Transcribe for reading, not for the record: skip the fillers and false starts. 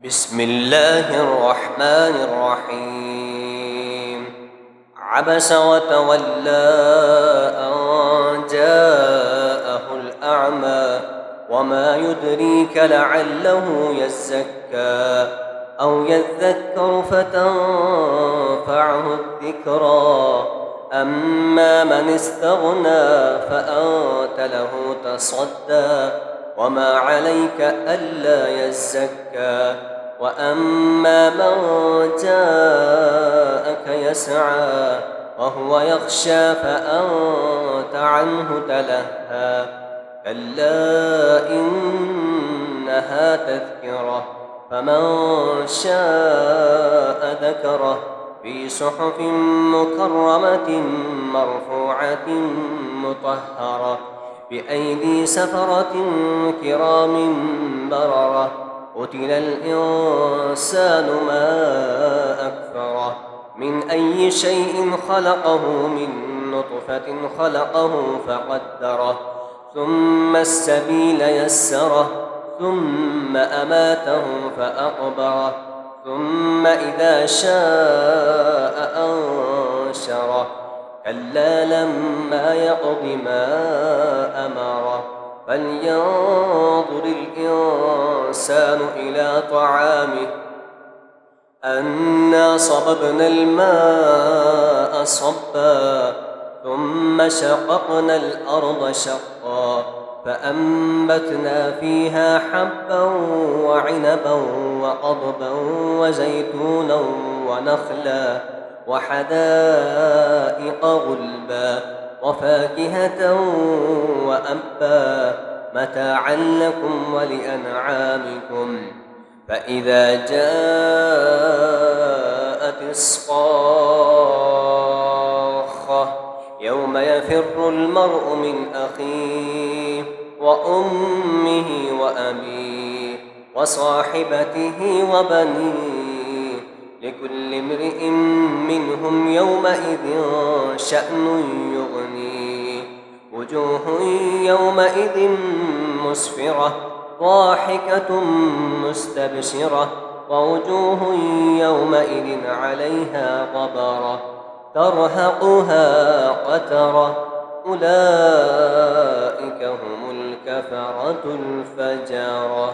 بسم الله الرحمن الرحيم. عبس وتولى أن جاءه الأعمى وما يدريك لعله يزكى أو يذكر فتنفعه الذكرى. أما من استغنى فأنت له تصدى وما عليك ألا يزكى. وأما من جاءك يسعى وهو يخشى فأنت عنه تلهى. كلا إنها تذكرة فمن شاء ذكره في صحف مكرمة مرفوعة مطهرة بأيدي سفرة كرام بررة. قتل الإنسان ما أكفره من أي شيء خلقه من نطفة خلقه فقدره ثم السبيل يسره ثم أماته فأقبره ثم إذا شاء أنشره. كلا لما يقض ما أمره فلينظر الإنسان إلى طعامه أنا صببنا الماء صبا ثم شققنا الأرض شقا فأنبتنا فيها حبا وعنبا وقضبا وزيتونا ونخلا وحدائق غلبا وفاكهة وأبا متاعا لكم ولأنعامكم. فإذا جاءت الصاخة يوم يفر المرء من أخيه وأمه وأبيه وصاحبته وبنيه لكل امرئ منهم يومئذ شأن يغنيه. وجوه يومئذ مسفرة ضاحكة مستبشرة ووجوه يومئذ عليها غبرة ترهقها قترة أولئك هم الكفرة الفجرة.